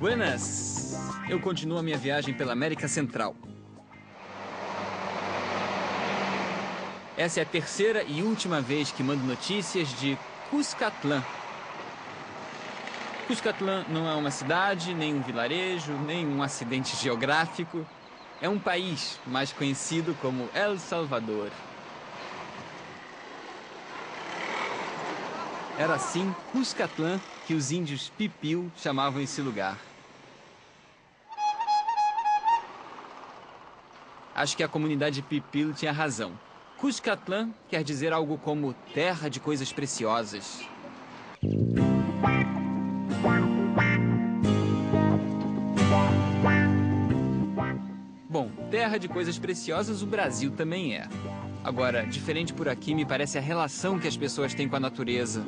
Buenas! Eu continuo a minha viagem pela América Central. Essa é a terceira e última vez que mando notícias de Cuscatlán. Cuscatlán não é uma cidade, nem um vilarejo, nem um acidente geográfico. É um país mais conhecido como El Salvador. Era assim, Cuscatlán, que os índios Pipil chamavam esse lugar. Acho que a comunidade Pipil tinha razão. Cuscatlán quer dizer algo como terra de coisas preciosas. Bom, terra de coisas preciosas o Brasil também é. Agora, diferente por aqui me parece a relação que as pessoas têm com a natureza.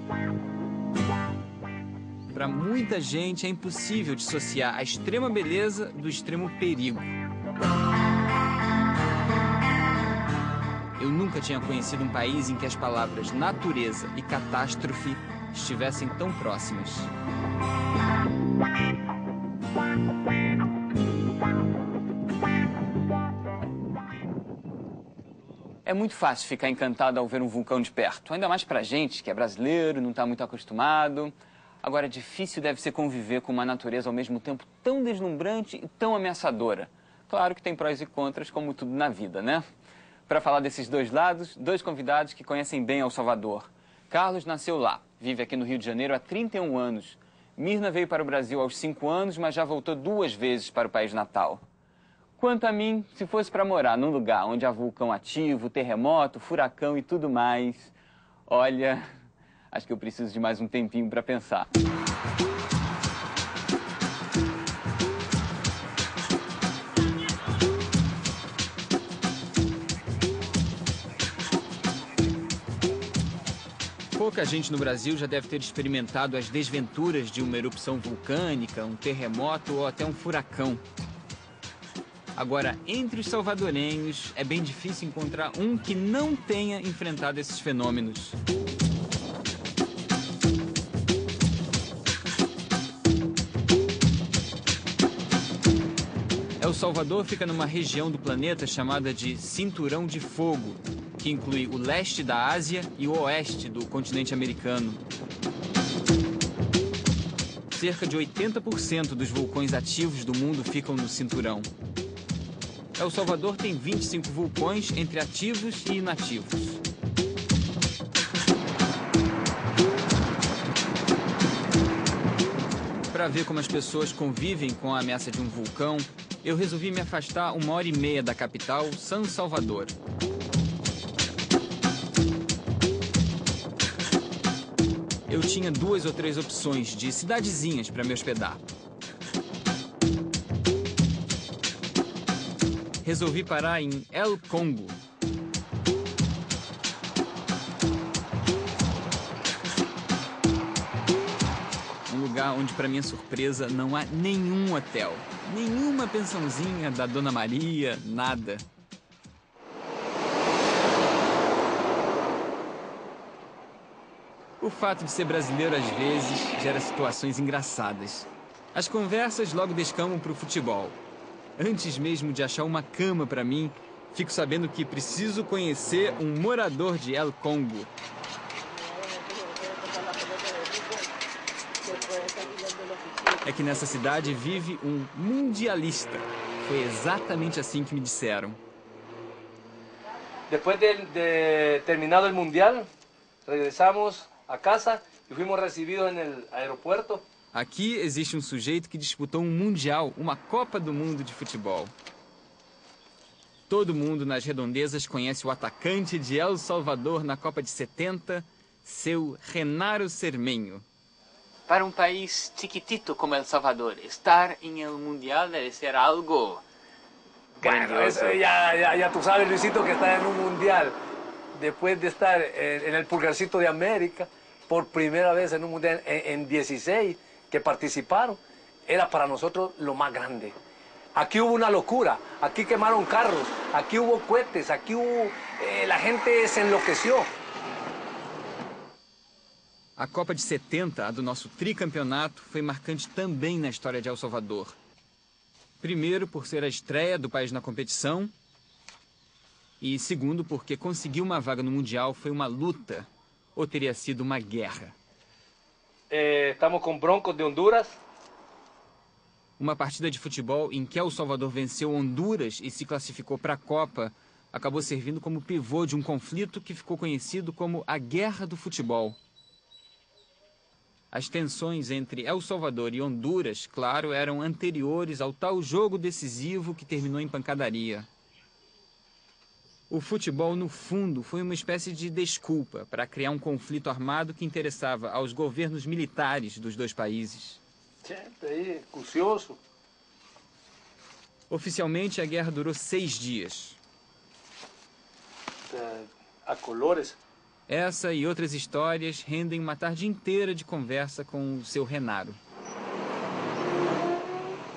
Para muita gente é impossível dissociar a extrema beleza do extremo perigo. Eu nunca tinha conhecido um país em que as palavras natureza e catástrofe estivessem tão próximas. É muito fácil ficar encantado ao ver um vulcão de perto, ainda mais pra gente que é brasileiro, não está muito acostumado. Agora, difícil deve ser conviver com uma natureza ao mesmo tempo tão deslumbrante e tão ameaçadora. Claro que tem prós e contras, como tudo na vida, né? Para falar desses dois lados, dois convidados que conhecem bem El Salvador. Carlos nasceu lá, vive aqui no Rio de Janeiro há 31 anos. Mirna veio para o Brasil aos 5 anos, mas já voltou 2 vezes para o país natal. Quanto a mim, se fosse para morar num lugar onde há vulcão ativo, terremoto, furacão e tudo mais, olha, acho que eu preciso de mais um tempinho para pensar. Pouca gente no Brasil já deve ter experimentado as desventuras de uma erupção vulcânica, um terremoto ou até um furacão. Agora, entre os salvadorenhos, é bem difícil encontrar um que não tenha enfrentado esses fenômenos. El Salvador fica numa região do planeta chamada de Cinturão de Fogo, que inclui o leste da Ásia e o oeste do continente americano. Cerca de 80% dos vulcões ativos do mundo ficam no cinturão. El Salvador tem 25 vulcões entre ativos e inativos. Para ver como as pessoas convivem com a ameaça de um vulcão, eu resolvi me afastar 1h30 da capital, San Salvador. Eu tinha 2 ou 3 opções de cidadezinhas para me hospedar. Resolvi parar em El Congo. Um lugar onde, para minha surpresa, não há nenhum hotel, nenhuma pensãozinha da Dona Maria, nada. O fato de ser brasileiro, às vezes, gera situações engraçadas. As conversas logo descambam para o futebol. Antes mesmo de achar uma cama para mim, fico sabendo que preciso conhecer um morador de El Congo. É que nessa cidade vive um mundialista. Foi exatamente assim que me disseram. Depois de terminado el mundial, regresamos a casa e fomos recebidos no aeroporto. Aqui existe um sujeito que disputou um mundial, uma Copa do Mundo de futebol. Todo mundo nas redondezas conhece o atacante de El Salvador na Copa de 70, seu Genaro Cermeño. Para um país chiquitito como El Salvador, estar em el mundial deve ser algo grandioso. Bueno, ya tú sabes, Luisito, que está en un mundial después de estar en el Pulgarcito de América, por primera vez en un mundial en 16 que participaron, era para nosotros lo más grande. Aquí hubo una locura, aquí quemaron carros, aquí hubo cohetes, aquí hubo... la gente se enloqueció. A Copa de 70, a do nosso tricampeonato, foi marcante também na história de El Salvador. Primeiro, por ser a estreia do país na competição. E segundo, porque conseguir uma vaga no Mundial foi uma luta, ou teria sido uma guerra. Estamos com Broncos de Honduras. Uma partida de futebol em que El Salvador venceu Honduras e se classificou para a Copa acabou servindo como pivô de um conflito que ficou conhecido como a Guerra do Futebol. As tensões entre El Salvador e Honduras, claro, eram anteriores ao tal jogo decisivo que terminou em pancadaria. O futebol, no fundo, foi uma espécie de desculpa para criar um conflito armado que interessava aos governos militares dos dois países. Aí, curioso. Oficialmente, a guerra durou 6 dias. A colores. Essa e outras histórias rendem uma tarde inteira de conversa com o seu Renaro.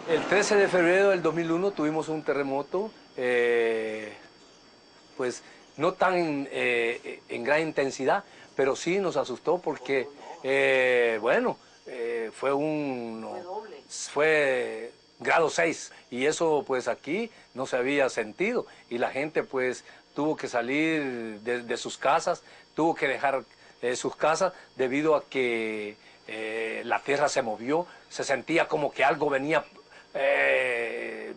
El 13 de febrero del 2001 tuvimos un terremoto, pues no tan en gran intensidad, pero sí nos asustó porque, fue grado 6 y eso pues aquí no se había sentido y la gente pues tuvo que salir de sus casas, tuvo que dejar sus casas debido a que la tierra se movió, se sentía como que algo venía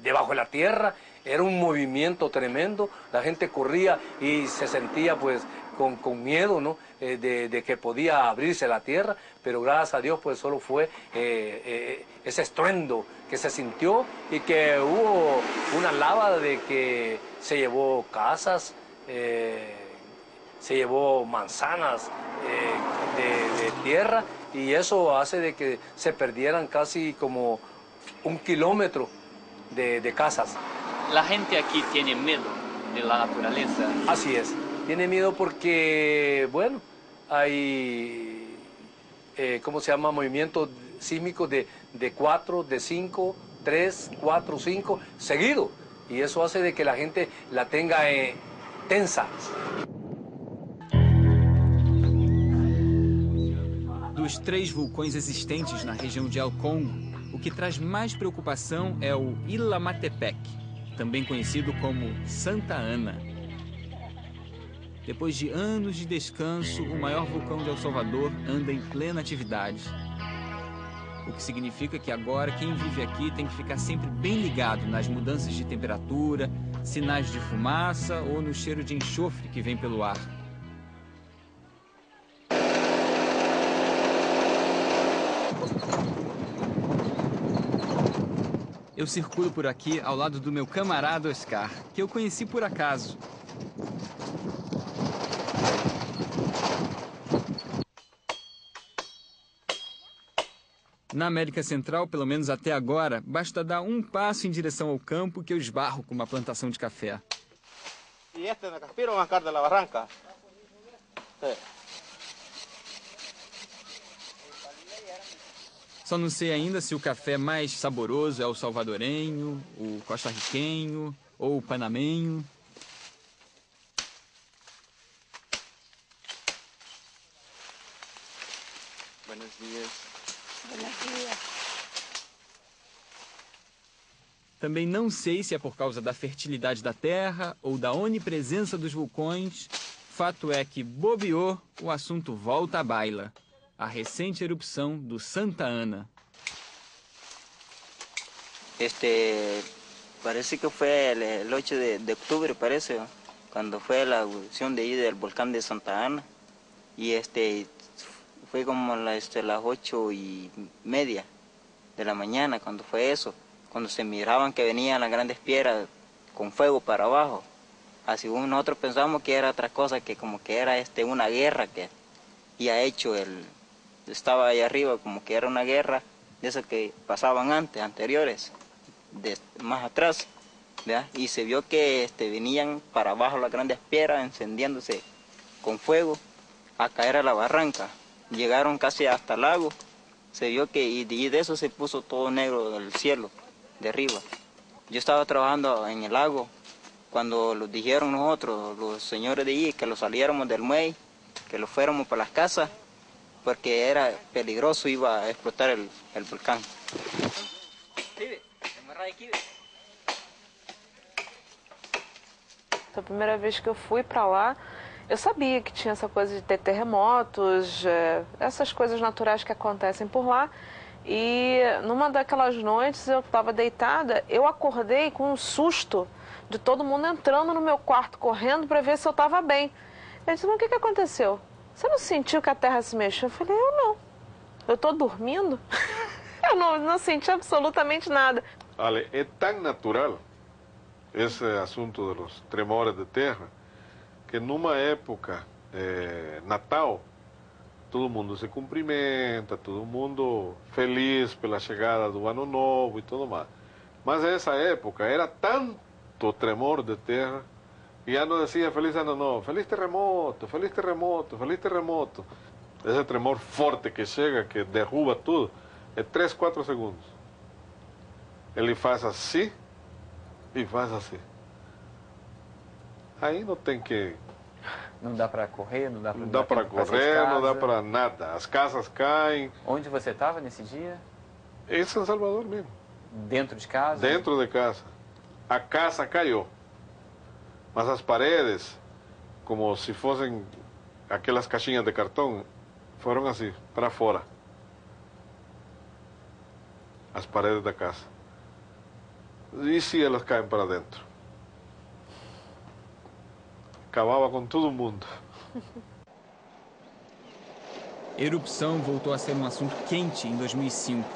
debajo de la tierra, era un movimiento tremendo, la gente corría y se sentía pues con miedo, ¿no? De que podía abrirse la tierra, pero gracias a Dios pues solo fue ese estruendo que se sintió y que hubo una lava de que se llevó casas, se llevó manzanas de tierra y eso hace de que se perdieran casi como 1 kilómetro de casas. La gente aquí tiene miedo de la naturaleza. Así es, tiene miedo porque, bueno, hay, ¿cómo se llama? Movimientos sísmicos de 4, de 5, 3, 4, 5, seguido. Y eso hace de que la gente la tenga tensa. Dos 3 vulcões existentes na região de El Congo, o que traz mais preocupação é o Ilamatepec, também conhecido como Santa Ana. Depois de anos de descanso, o maior vulcão de El Salvador anda em plena atividade. O que significa que agora quem vive aqui tem que ficar sempre bem ligado nas mudanças de temperatura, sinais de fumaça ou no cheiro de enxofre que vem pelo ar. Eu circulo por aqui ao lado do meu camarada Oscar, que eu conheci por acaso. Na América Central, pelo menos até agora, basta dar um passo em direção ao campo que eu esbarro com uma plantação de café. E este na Caspira ou na Carta da Barranca? Só não sei ainda se o café mais saboroso é o salvadorenho, o costarriquenho ou o panamenho. Buenos dias. Buenos dias. Também não sei se é por causa da fertilidade da terra ou da onipresença dos vulcões. Fato é que, bobeou, o assunto volta à baila. A recente erupção do Santa Ana. Parece que fue el 8 de octubre, parece, cuando fue la erupción de ahí del volcán de Santa Ana. Y fue como las 8:30 de la mañana cuando fue eso, cuando se miraban que venían las grandes piedras con fuego para abajo. Así nosotros pensamos que era otra cosa, que como que era una guerra que había hecho estaba ahí arriba, como que era una guerra de esas que pasaban anteriores, más atrás, ¿verdad? Y se vio que venían para abajo las grandes piedras encendiéndose con fuego a caer a la barranca. Llegaron casi hasta el lago, se vio que y de eso se puso todo negro del cielo, de arriba. Yo estaba trabajando en el lago cuando nos dijeron nosotros, los señores de allí, que lo saliéramos del muelle, que lo fuéramos para las casas. porque era peligroso, iba a explotar el volcán. A primeira vez que eu fui para lá, eu sabia que tinha essa coisa de ter terremotos, essas coisas naturais que acontecem por lá. E numa daquelas noites eu estava deitada, eu acordei com um susto de todo mundo entrando no meu quarto, correndo para ver se eu estava bem. Eu disse, mas o que aconteceu? Você não sentiu que a terra se mexeu? Eu falei, eu não. Eu estou dormindo? Eu não senti absolutamente nada. Ale, é tão natural esse assunto dos tremores de terra que numa época Natal todo mundo se cumprimenta, todo mundo feliz pela chegada do ano novo e tudo mais. Mas nessa época era tanto tremor de terra que já não dizia feliz ano novo, feliz terremoto, feliz terremoto, feliz terremoto. Esse tremor forte que chega, que derruba tudo, é 3, 4 segundos. Ele faz assim e faz assim. Aí não tem que... Não dá para correr, não dá para... Não dá para correr, não dá para nada. As casas caem. Onde você estava nesse dia? Em São Salvador mesmo. Dentro de casa? Dentro de casa. A casa caiu. Mas as paredes, como se fossem aquelas caixinhas de cartão, foram assim, para fora. As paredes da casa. E se elas caem para dentro? Acabava com todo mundo. Erupção voltou a ser um assunto quente em 2005.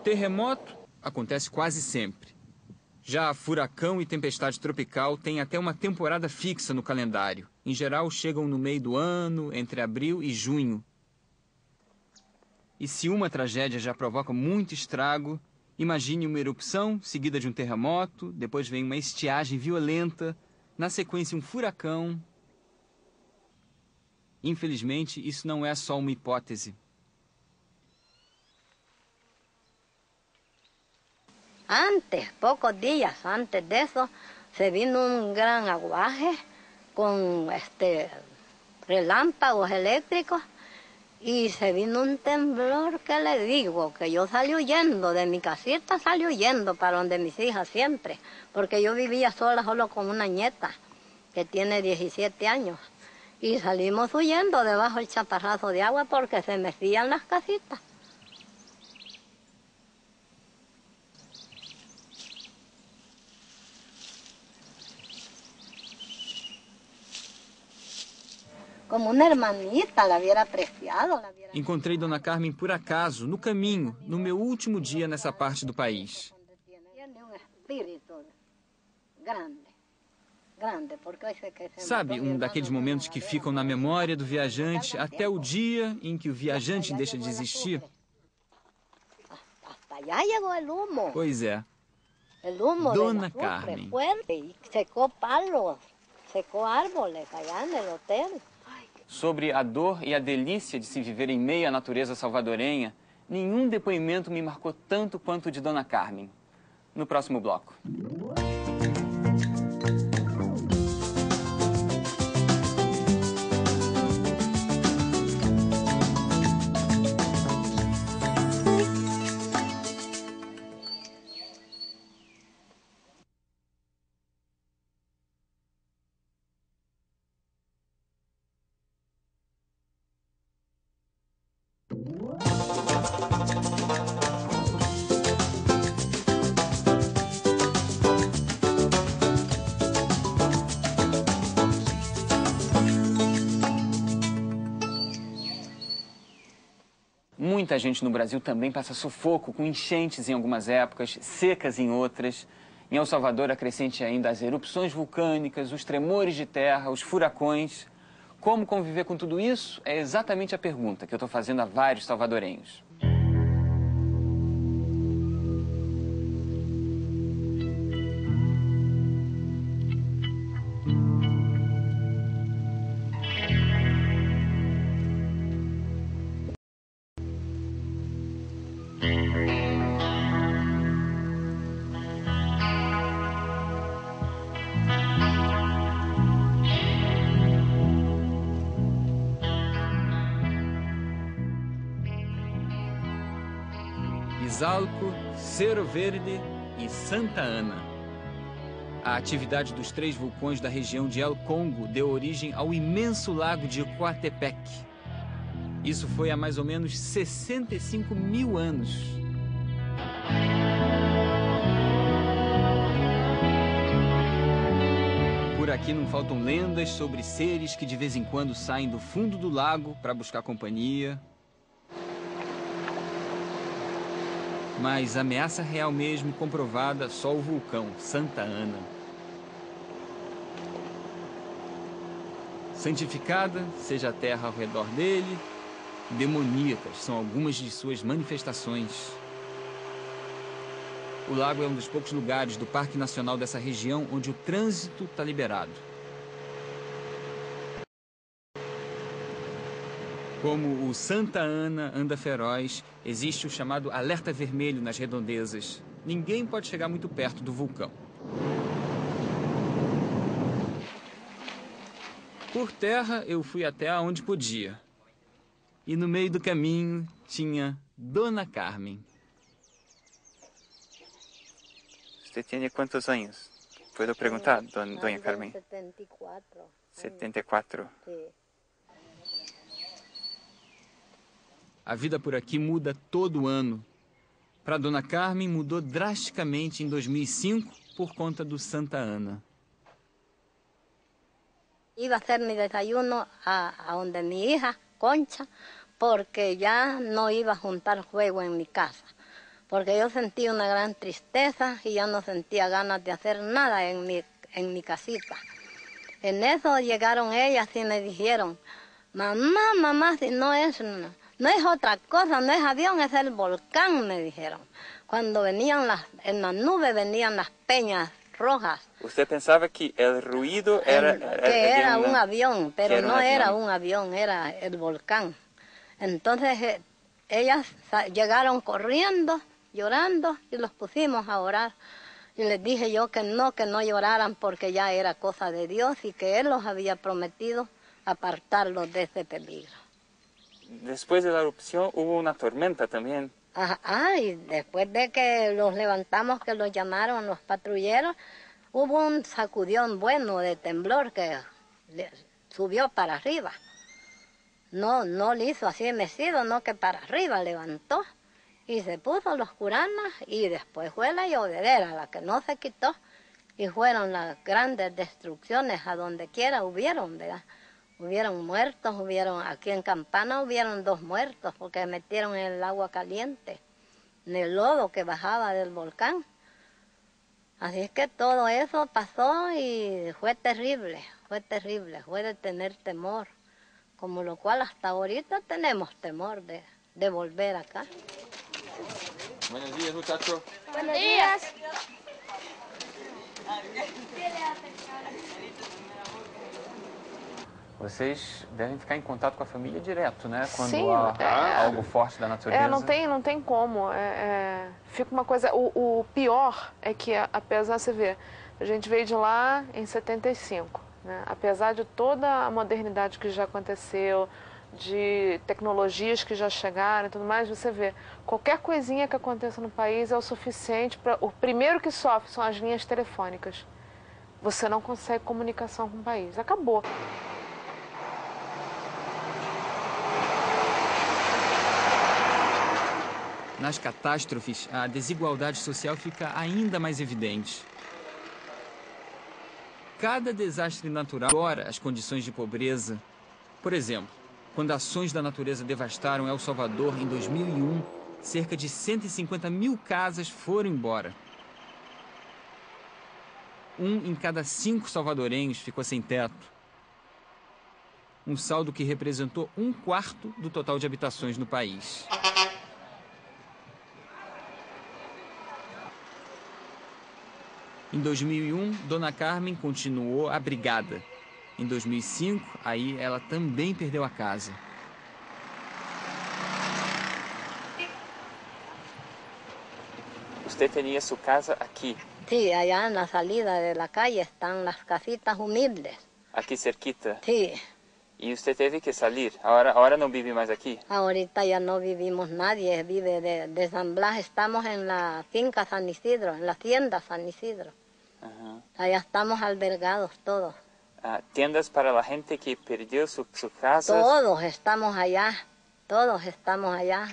Terremoto acontece quase sempre. Já furacão e tempestade tropical têm até uma temporada fixa no calendário. Em geral, chegam no meio do ano, entre abril e junho. E se uma tragédia já provoca muito estrago, imagine uma erupção seguida de um terremoto, depois vem uma estiagem violenta, na sequência um furacão. Infelizmente, isso não é só uma hipótese. Antes, pocos días antes de eso, se vino un gran aguaje con relámpagos eléctricos y se vino un temblor que le digo, que yo salí huyendo de mi casita, salí huyendo para donde mis hijas siempre, porque yo vivía sola, solo con una nieta que tiene 17 años y salimos huyendo debajo del chaparrazo de agua porque se mecían las casitas. Como uma hermanita, la hubiera apreciado. Encontrei Dona Carmen por acaso, no caminho, no meu último dia nessa parte do país. Sabe, um daqueles momentos que ficam na memória do viajante até o dia em que o viajante deixa de existir? Pois é. Dona Carmen. Secou palos, secou árboles allá no hotel. Sobre a dor e a delícia de se viver em meio à natureza salvadorenha, nenhum depoimento me marcou tanto quanto o de Dona Carmen. No próximo bloco. Muita gente no Brasil também passa sufoco com enchentes em algumas épocas, secas em outras. Em El Salvador, acrescente ainda as erupções vulcânicas, os tremores de terra, os furacões. Como conviver com tudo isso é exatamente a pergunta que eu estou fazendo a vários salvadorenhos. Izalco, Cerro Verde e Santa Ana. A atividade dos 3 vulcões da região de El Congo deu origem ao imenso lago de Coatepec. Isso foi há mais ou menos 65 mil anos. Por aqui não faltam lendas sobre seres que de vez em quando saem do fundo do lago para buscar companhia. Mas ameaça real mesmo comprovada só o vulcão Santa Ana. Santificada seja a terra ao redor dele, demoníacas são algumas de suas manifestações. O lago é um dos poucos lugares do Parque Nacional dessa região onde o trânsito está liberado. Como o Santa Ana anda feroz, existe o chamado alerta vermelho nas redondezas. Ninguém pode chegar muito perto do vulcão. Por terra, eu fui até onde podia. E no meio do caminho tinha Dona Carmen. Você tinha quantos anos? Puedo perguntar, Doña Carmen? 74. 74. Sí. A vida por aqui muda todo ano. Para Dona Carmen, mudou drasticamente em 2005 por conta do Santa Ana. Iba a hacer mi desayuno a donde mi hija, Concha, porque ya no iba a juntar fuego en mi casa. Porque yo sentía una gran tristeza y ya no sentía ganas de hacer nada en mi casita. En eso llegaron ellas y me dijeron, mamá, si no es otra cosa, no es avión, es el volcán, me dijeron. Cuando venían en las nubes venían las peñas rojas. ¿Usted pensaba que el ruido era un avión, pero no era un avión, era el volcán. Entonces ellas llegaron corriendo, llorando, y los pusimos a orar. Y les dije yo que no lloraran porque ya era cosa de Dios y que Él los había prometido apartarlos de ese peligro. Después de la erupción hubo una tormenta también. Y después de que los levantamos, que los llamaron los patrulleros, hubo un sacudión bueno de temblor que subió para arriba. No le hizo así mecido, no que para arriba levantó. Y se puso los curanas y después fue la llovedera la que no se quitó. Y fueron las grandes destrucciones a donde quiera hubieron, ¿verdad? Hubieron muertos, aquí en Campana hubieron 2 muertos porque metieron en el agua caliente, en el lodo que bajaba del volcán. Así es que todo eso pasó y fue terrible, fue de tener temor. Como lo cual hasta ahorita tenemos temor de volver acá. Buenos días, muchachos. Buenos días. Vocês devem ficar em contato com a família direto, né? Quando Sim, há algo forte da natureza. Não tem como. Fica uma coisa... O pior é que, apesar, você vê, a gente veio de lá em 75, né? Apesar de toda a modernidade que já aconteceu, de tecnologias que já chegaram e tudo mais, você vê, qualquer coisinha que aconteça no país é o suficiente para... O primeiro que sofre são as linhas telefônicas. Você não consegue comunicação com o país. Acabou. Nas catástrofes, a desigualdade social fica ainda mais evidente. Cada desastre natural piora as condições de pobreza. Por exemplo, quando ações da natureza devastaram El Salvador em 2001, cerca de 150 mil casas foram embora. 1 em cada 5 salvadorenhos ficou sem teto. Um saldo que representou 1/4 do total de habitações no país. Em 2001, Dona Carmen continuou abrigada. Em 2005, aí ela também perdeu a casa. Você tinha sua casa aqui? Sí, allá na salida de la calle están las casitas humildes. Aqui cerquita? Sí, E você teve que sair? Agora não vive mais aqui? Ahorita ya no vivimos nadie, vive de San Blas. Estamos en la finca San Isidro, en la hacienda San Isidro. Allá estamos albergados todos. ¿Tiendas para la gente que perdió su casa? Todos estamos allá,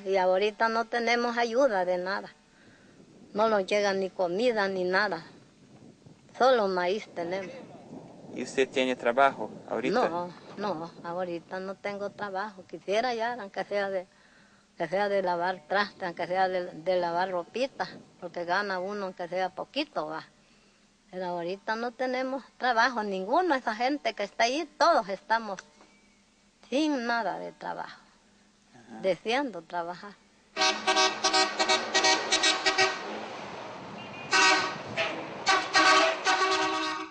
y ahorita no tenemos ayuda de nada. No nos llega ni comida ni nada, solo maíz tenemos. ¿Y usted tiene trabajo ahorita? No, ahorita no tengo trabajo. Quisiera ya, aunque sea de lavar trastes, aunque sea de lavar ropita, porque gana uno aunque sea poquito, va. Pero ahorita no tenemos trabajo, ninguno de esa gente que está ahí, todos estamos sin nada de trabajo, deseando trabajar.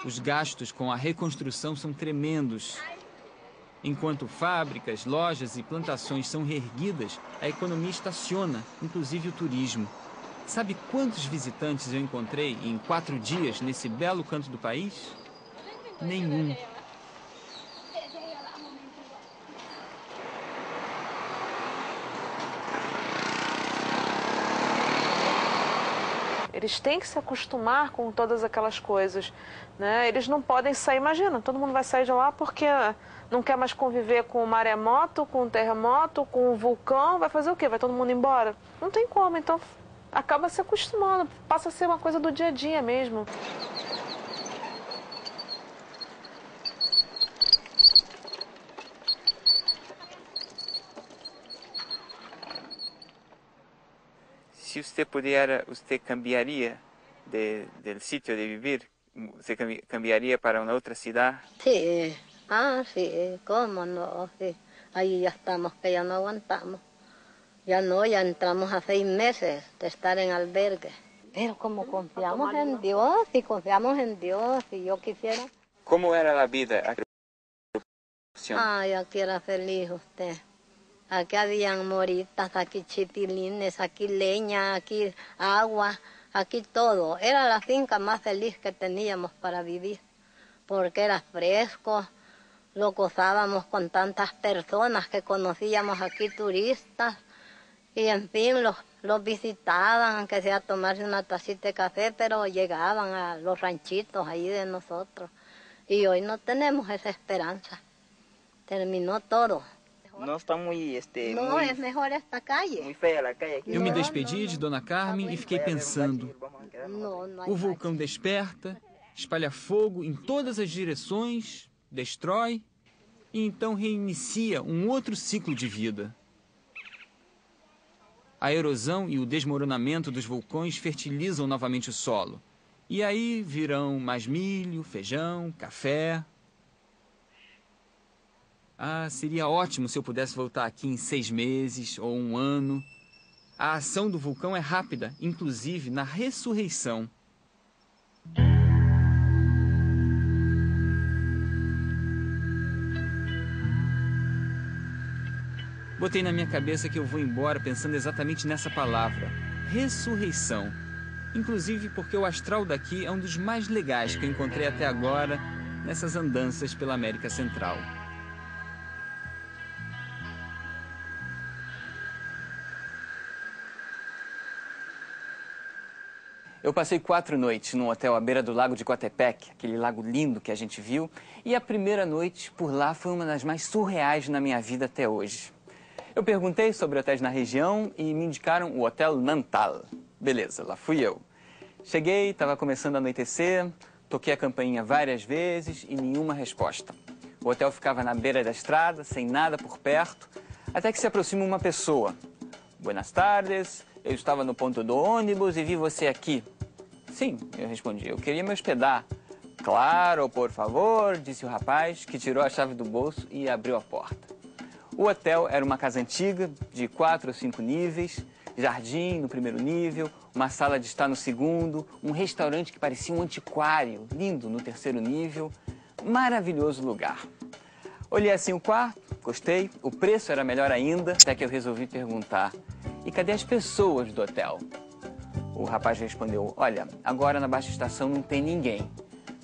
Os gastos com a reconstrução são tremendos. Enquanto fábricas, lojas e plantações são reerguidas, a economia estaciona, inclusive o turismo. Sabe quantos visitantes eu encontrei em 4 dias nesse belo canto do país? Nenhum. Eles têm que se acostumar com todas aquelas coisas, né? Eles não podem sair, imagina, todo mundo vai sair de lá porque não quer mais conviver com o maremoto, com o terremoto, com o vulcão, vai fazer o quê? Vai todo mundo embora? Não tem como, então acaba se acostumando, passa a ser uma coisa do dia a dia mesmo. Si usted pudiera, ¿usted cambiaría del sitio de vivir? ¿Usted cambiaría para una otra ciudad? Sí, sí, cómo no, sí. Ahí ya estamos, que ya no aguantamos. Ya entramos a 6 meses de estar en albergue. Pero como confiamos en Dios, y yo quisiera... ¿Cómo era la vida aquí? Ay, aquí era feliz usted. Aquí habían moritas, aquí chipilines, aquí leña, aquí agua, aquí todo. Era la finca más feliz que teníamos para vivir, porque era fresco, lo gozábamos con tantas personas que conocíamos aquí, turistas, y en fin, los visitaban, aunque sea a tomarse una tacita de café, pero llegaban a los ranchitos ahí de nosotros. Y hoy no tenemos esa esperanza. Terminó todo. Não está muito... Não, é melhor esta calle. Muito feia a calle aqui. Eu me despedi de Dona Carmen e fiquei pensando. O vulcão desperta, espalha fogo em todas as direções, destrói e então reinicia um outro ciclo de vida. A erosão e o desmoronamento dos vulcões fertilizam novamente o solo. E aí virão mais milho, feijão, café. Seria ótimo se eu pudesse voltar aqui em 6 meses ou 1 ano. A ação do vulcão é rápida, inclusive na ressurreição. Botei na minha cabeça que eu vou embora pensando exatamente nessa palavra, ressurreição. Inclusive porque o astral daqui é um dos mais legais que eu encontrei até agora nessas andanças pela América Central. Eu passei 4 noites num hotel à beira do lago de Coatepec, aquele lago lindo que a gente viu, e a primeira noite por lá foi uma das mais surreais na minha vida até hoje. Eu perguntei sobre hotéis na região e me indicaram o Hotel Nantal. Beleza, lá fui eu. Cheguei, estava começando a anoitecer, toquei a campainha várias vezes e nenhuma resposta. O hotel ficava na beira da estrada, sem nada por perto, até que se aproxima uma pessoa. Buenas tardes, eu estava no ponto do ônibus e vi você aqui. Sim, eu respondi, eu queria me hospedar. Claro, por favor, disse o rapaz, que tirou a chave do bolso e abriu a porta. O hotel era uma casa antiga, de 4 ou 5 níveis, jardim no primeiro nível, uma sala de estar no segundo, um restaurante que parecia um antiquário, lindo no terceiro nível, maravilhoso lugar. Olhei assim o quarto, gostei, o preço era melhor ainda, até que eu resolvi perguntar, e cadê as pessoas do hotel? O rapaz respondeu, olha, agora na baixa estação não tem ninguém,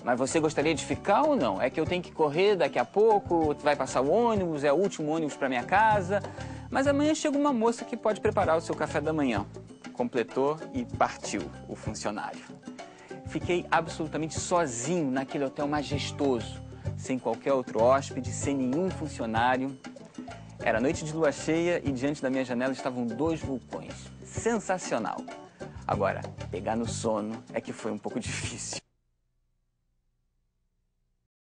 Mas você gostaria de ficar ou não? É que eu tenho que correr daqui a pouco, vai passar o ônibus, é o último ônibus para minha casa. Mas amanhã chega uma moça que pode preparar o seu café da manhã. Completou e partiu o funcionário. Fiquei absolutamente sozinho naquele hotel majestoso, sem qualquer outro hóspede, sem nenhum funcionário. Era noite de lua cheia e diante da minha janela estavam 2 vulcões. Sensacional! Agora, pegar no sono é que foi um pouco difícil.